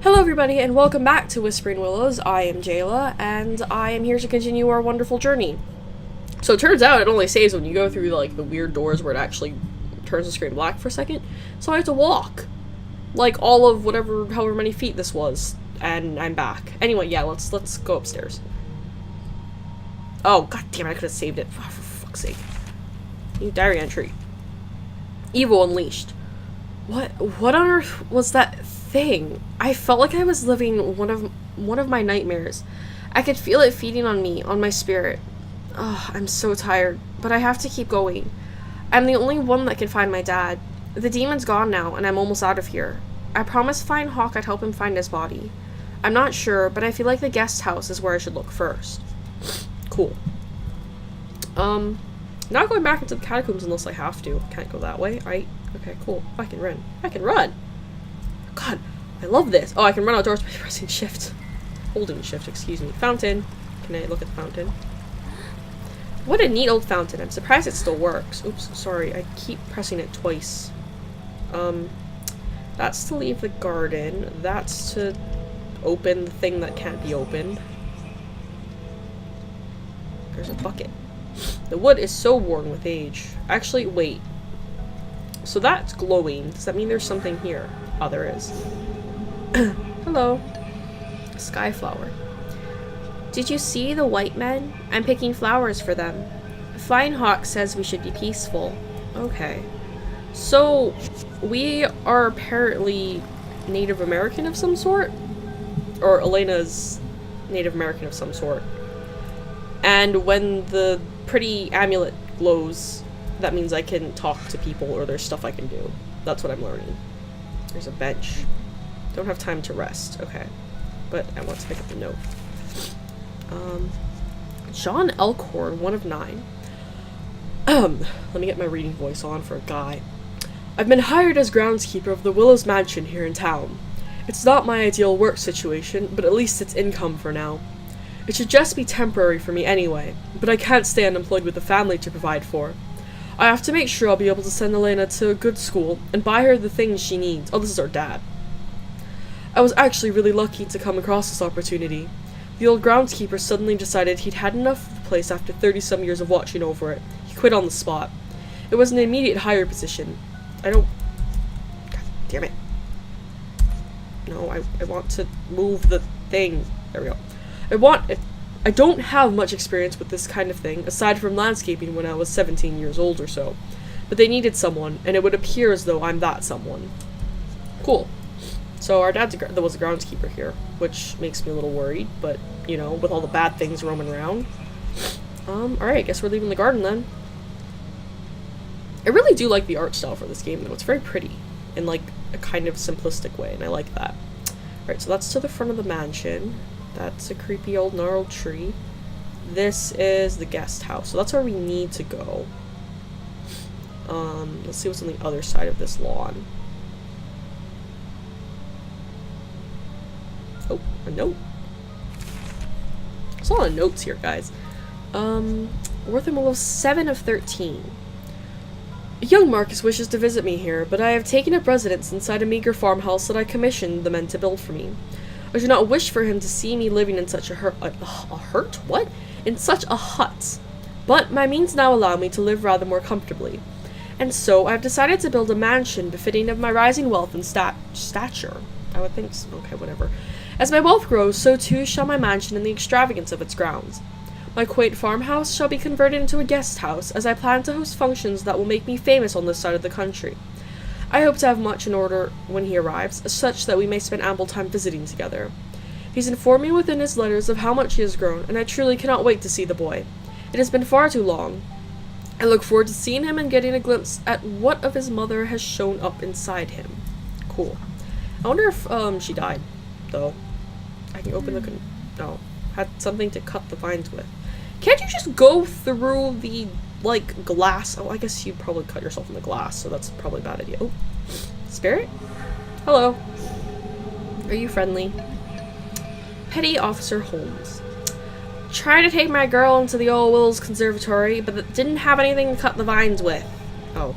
Hello everybody and welcome back to Whispering Willows. I am Jayla and I am here to continue our wonderful journey. So it turns out it only saves when you go through like the weird doors where it actually turns the screen black for a second. So I have to walk like all of however many feet this was, and I'm back. Anyway, yeah, let's go upstairs. Oh god damn it, I could have saved it. Oh, for fuck's sake. New diary entry. Evil unleashed. What on earth was that thing? I felt like I was living one of my nightmares. I could feel it feeding on me, on my spirit. Oh, I'm so tired, but I have to keep going. I'm the only one that can find my dad. The demon's gone now, and I'm almost out of here. I promised Fine Hawk I'd help him find his body. I'm not sure, but I feel like the guest house is where I should look first. Cool. Not going back into the catacombs unless I have to. Can't go that way, right? Okay, cool. I can run. I can run! God, I love this. Oh, I can run outdoors by pressing shift. Holding shift, excuse me. Fountain. Can I look at the fountain? What a neat old fountain. I'm surprised it still works. Oops, sorry. I keep pressing it twice. That's to leave the garden. That's to open the thing that can't be opened. There's a bucket. The wood is so worn with age. Actually, wait. So that's glowing. Does that mean there's something here? Oh, there is. Hello. Skyflower. Did you see the white men? I'm picking flowers for them. Flying Hawk says we should be peaceful. Okay. So, we are apparently Native American of some sort? Or Elena's Native American of some sort. And when the pretty amulet glows, that means I can talk to people or there's stuff I can do. That's what I'm learning. There's a bench. Don't have time to rest. Okay. But I want to pick up the note. John Elkhorn, 1 of 9. Let me get my reading voice on for a guy. I've been hired as groundskeeper of the Willows Mansion here in town. It's not my ideal work situation, but at least it's income for now. It should just be temporary for me anyway, but I can't stay unemployed with a family to provide for. I have to make sure I'll be able to send Elena to a good school and buy her the things she needs. Oh, this is our dad. I was actually really lucky to come across this opportunity. The old groundskeeper suddenly decided he'd had enough of the place after 30-some years of watching over it. He quit on the spot. It was an immediate hire position. God damn it. No, I want to move the thing. There we go. I don't have much experience with this kind of thing, aside from landscaping when I was 17 years old or so. But they needed someone, and it would appear as though I'm that someone. Cool. So our dad was a groundskeeper here, which makes me a little worried, but, you know, with all the bad things roaming around. Alright, I guess we're leaving the garden then. I really do like the art style for this game, though. It's very pretty, in, like, a kind of simplistic way, and I like that. Alright, so that's to the front of the mansion. That's a creepy old gnarled tree. This is the guest house, so that's where we need to go. Let's see what's on the other side of this lawn. Oh, a note. There's a lot of notes here, guys. Whispering Willows 7 of 13. Young Marcus wishes to visit me here, but I have taken up residence inside a meager farmhouse that I commissioned the men to build for me. I do not wish for him to see me living in such in such a hut. But my means now allow me to live rather more comfortably. And so I have decided to build a mansion befitting of my rising wealth and stature. I would think so. Okay, whatever. As my wealth grows, so too shall my mansion and the extravagance of its grounds. My quaint farmhouse shall be converted into a guest house, as I plan to host functions that will make me famous on this side of the country. I hope to have much in order when he arrives, such that we may spend ample time visiting together. He's informed me within his letters of how much he has grown, and I truly cannot wait to see the boy. It has been far too long. I look forward to seeing him and getting a glimpse at what of his mother has shown up inside him. Cool. I wonder if, she died, though. I can open the no. Had something to cut the vines with. Can't you just go through the, like, glass? Oh, I guess you'd probably cut yourself in the glass, so that's probably a bad idea. Oh, spirit? Hello. Are you friendly? Petty Officer Holmes. Tried to take my girl into the old Willows Conservatory, but it didn't have anything to cut the vines with. Oh,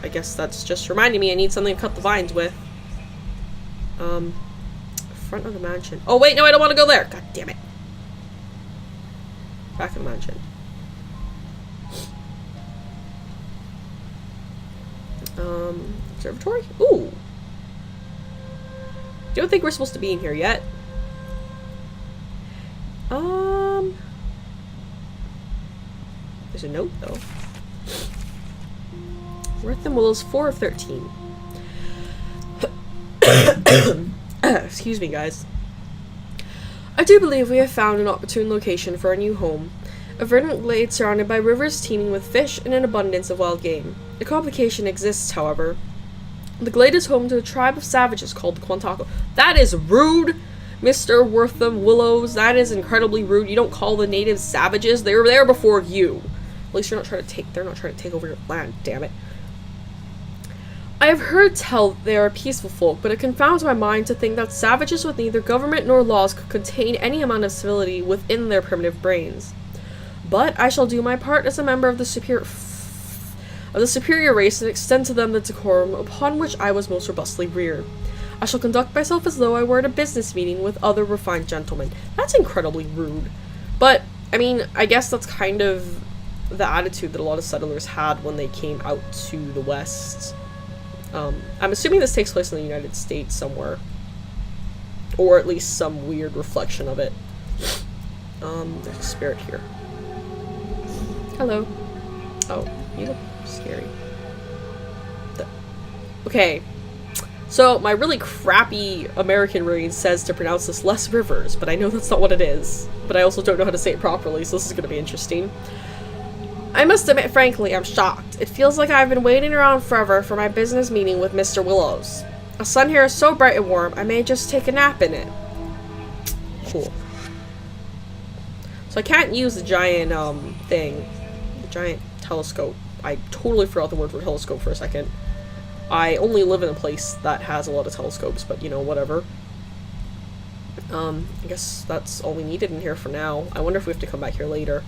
I guess that's just reminding me I need something to cut the vines with. front of the mansion. Oh, wait, no, I don't want to go there. God damn it. Back in the mansion. Observatory? Ooh. Don't think we're supposed to be in here yet. There's a note, though. Whispering Willows, 4 of 13. Excuse me, guys. I do believe we have found an opportune location for a new home. A verdant glade surrounded by rivers teeming with fish and an abundance of wild game. A complication exists, however. The glade is home to a tribe of savages called the Quantaco. That is rude, Mr. Whispering Willows. That is incredibly rude. You don't call the natives savages. They were there before you. At least they're not trying to take over your land, damn it. I have heard tell they are peaceful folk, but it confounds my mind to think that savages with neither government nor laws could contain any amount of civility within their primitive brains. But I shall do my part as a member of the superior race and extend to them the decorum upon which I was most robustly reared. I shall conduct myself as though I were at a business meeting with other refined gentlemen. That's incredibly rude. But, I mean, I guess that's kind of the attitude that a lot of settlers had when they came out to the West. I'm assuming this takes place in the United States somewhere. Or at least some weird reflection of it. There's a spirit here. Hello. Oh, you look scary. Okay. So, my really crappy American reading says to pronounce this Les Rivers, but I know that's not what it is. But I also don't know how to say it properly, so this is going to be interesting. I must admit, frankly, I'm shocked. It feels like I've been waiting around forever for my business meeting with Mr. Willows. The sun here is so bright and warm, I may just take a nap in it. Cool. So I can't use the giant, thing. The giant telescope. I totally forgot the word for telescope for a second. I only live in a place that has a lot of telescopes, but, you know, whatever. I guess that's all we needed in here for now. I wonder if we have to come back here later.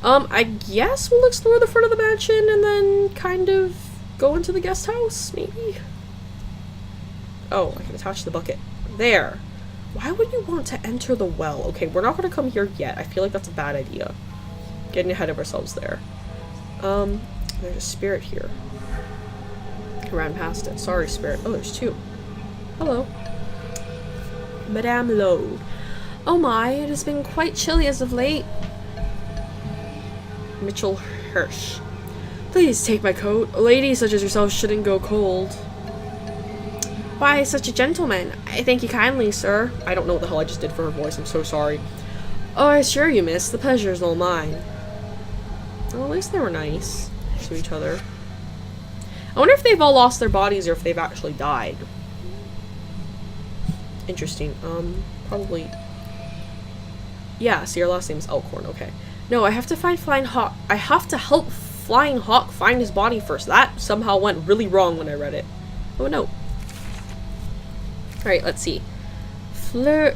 I guess we'll explore the front of the mansion and then kind of go into the guest house, maybe? Oh, I can attach the bucket. There. Why would you want to enter the well? Okay, we're not going to come here yet. I feel like that's a bad idea. Getting ahead of ourselves there. There's a spirit here. I ran past it. Sorry, spirit. Oh, there's two. Hello. Madame Lowe. Oh my, it has been quite chilly as of late. Mitchell Hirsch. Please take my coat. A lady such as yourself shouldn't go cold. Why, such a gentleman. I thank you kindly, sir. I don't know what the hell I just did for her voice. I'm so sorry. Oh, I assure you, miss, the pleasure is all mine. Well, at least they were nice to each other. I wonder if they've all lost their bodies or if they've actually died. Interesting. Probably. Yeah, so your last name's Elkhorn, okay. No, I have to find Flying Hawk. I have to help Flying Hawk find his body first. That somehow went really wrong when I read it. Oh, no. Alright, let's see. Fleur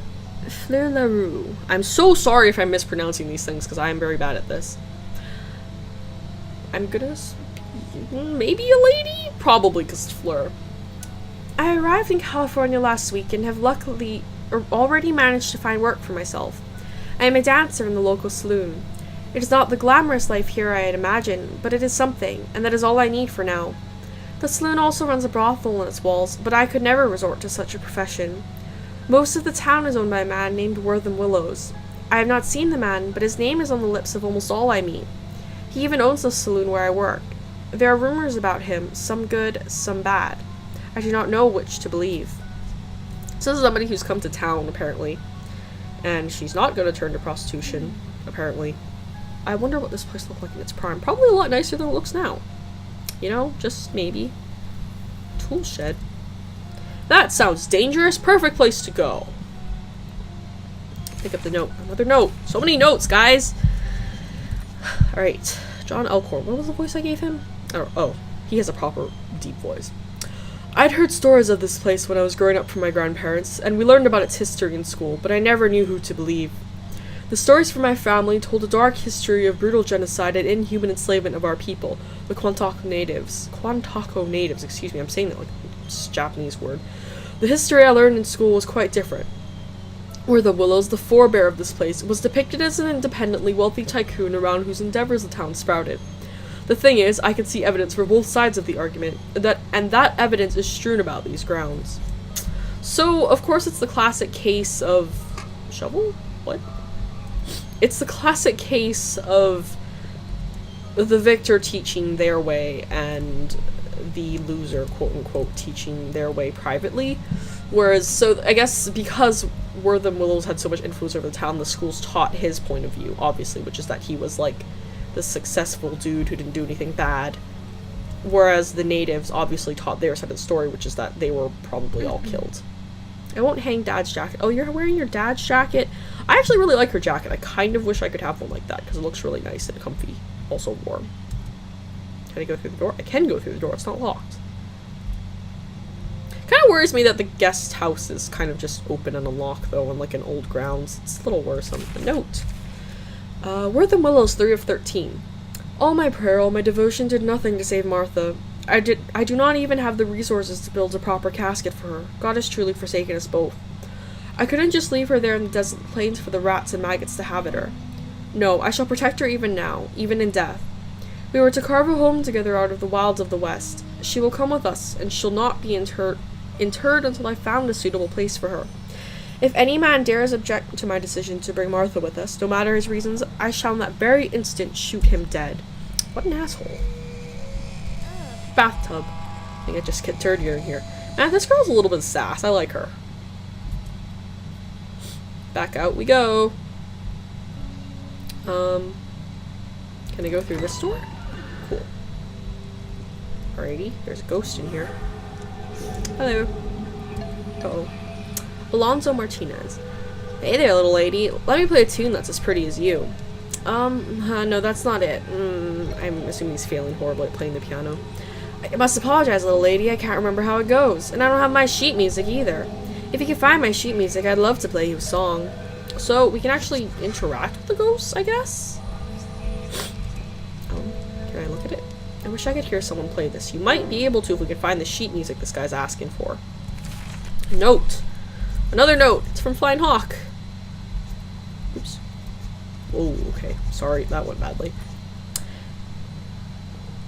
LaRue. I'm so sorry if I'm mispronouncing these things, because I am very bad at this. I'm gonna... maybe a lady? Probably, because it's Fleur. I arrived in California last week and have luckily already managed to find work for myself. I am a dancer in the local saloon. It is not the glamorous life here I had imagined, but it is something, and that is all I need for now. The saloon also runs a brothel in its walls, but I could never resort to such a profession. Most of the town is owned by a man named Whispering Willows. I have not seen the man, but his name is on the lips of almost all I meet. He even owns the saloon where I work. There are rumors about him, some good, some bad. I do not know which to believe. So this is somebody who's come to town, apparently. And she's not going to turn to prostitution, apparently. I wonder what this place looked like in its prime. Probably a lot nicer than it looks now. You know, just maybe. Tool shed. That sounds dangerous. Perfect place to go. Pick up the note. Another note. So many notes, guys. Alright. John Elkhorn. What was the voice I gave him? Oh, he has a proper deep voice. I'd heard stories of this place when I was growing up from my grandparents, and we learned about its history in school, but I never knew who to believe. The stories from my family told a dark history of brutal genocide and inhuman enslavement of our people, the Quantaco natives. Quantaco natives, excuse me, I'm saying that like it's a Japanese word. The history I learned in school was quite different. Wortham Willows, the forebear of this place, was depicted as an independently wealthy tycoon around whose endeavors the town sprouted. The thing is, I can see evidence for both sides of the argument, and that evidence is strewn about these grounds. So, of course, it's the classic case of... Shovel? What? It's the classic case of the victor teaching their way and the loser, quote-unquote, teaching their way privately. Whereas, so, I guess because Wortham Willows had so much influence over the town, the schools taught his point of view, obviously, which is that he was, like, the successful dude who didn't do anything bad. Whereas the natives obviously taught their side of the story, which is that they were probably all killed. I won't hang Dad's jacket. Oh, you're wearing your dad's jacket? I actually really like her jacket. I kind of wish I could have one like that, because it looks really nice and comfy. Also warm. Can I go through the door? I can go through the door. It's not locked. Kind of worries me that the guest house is kind of just open and unlocked, though, in, like, an old grounds. It's a little worrisome. A note. Wortham Willows, 3 of 13. All my prayer, all my devotion did nothing to save Martha. I do not even have the resources to build a proper casket for her. God has truly forsaken us both. I couldn't just leave her there in the desolate plains for the rats and maggots to have at her. No, I shall protect her even now, even in death. We were to carve a home together out of the wilds of the West. She will come with us, and shall not be interred until I found a suitable place for her. If any man dares object to my decision to bring Martha with us, no matter his reasons, I shall in that very instant shoot him dead. What an asshole. Bathtub. I think I just get dirtier in here. Man, this girl's a little bit sass. I like her. Back out we go. Can I go through this door? Cool. Alrighty, there's a ghost in here. Hello. Uh-oh. Alonzo Martinez. Hey there, little lady. Let me play a tune that's as pretty as you. No, that's not it. I'm assuming he's failing horribly at playing the piano. I must apologize, little lady. I can't remember how it goes. And I don't have my sheet music either. If you can find my sheet music, I'd love to play you a song. So, we can actually interact with the ghosts, I guess? Can I look at it? I wish I could hear someone play this. You might be able to if we could find the sheet music this guy's asking for. Note. Another note. It's from Flying Hawk. Oops. Oh, okay. Sorry, that went badly.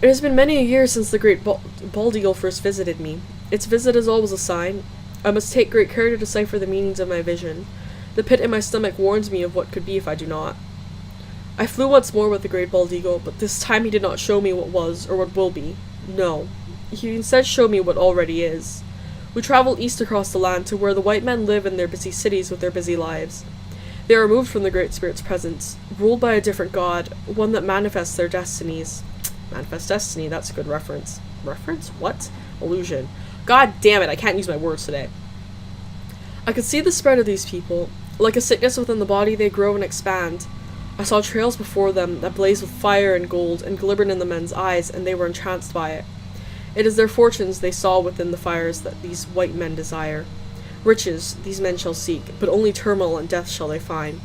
It has been many a year since the great bald eagle first visited me. Its visit is always a sign. I must take great care to decipher the meanings of my vision. The pit in my stomach warns me of what could be if I do not. I flew once more with the great bald eagle, but this time he did not show me what was, or what will be. No. He instead showed me what already is. We travel east across the land to where the white men live in their busy cities with their busy lives. They are removed from the Great Spirit's presence, ruled by a different god, one that manifests their destinies. Manifest destiny, that's a good reference. Reference? What? Illusion. God damn it, I can't use my words today. I could see the spread of these people. Like a sickness within the body, they grow and expand. I saw trails before them that blazed with fire and gold and glimmered in the men's eyes, and they were entranced by it. It is their fortunes they saw within the fires that these white men desire. Riches these men shall seek, but only turmoil and death shall they find.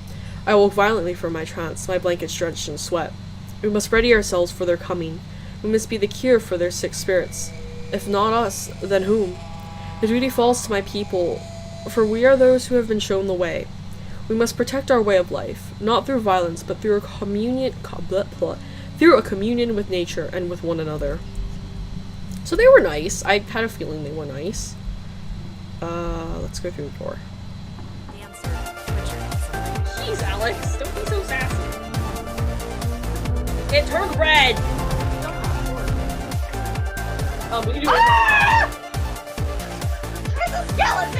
I woke violently from my trance, my blankets drenched in sweat. We must ready ourselves for their coming. We must be the cure for their sick spirits. If not us, then whom? The duty falls to my people, for we are those who have been shown the way. We must protect our way of life, not through violence, but through a communion with nature and with one another. So they were nice. I had a feeling they were nice. Let's go through the door. Jeez, Alex, don't be so sassy. It turned red! We can do it. There's a skeleton!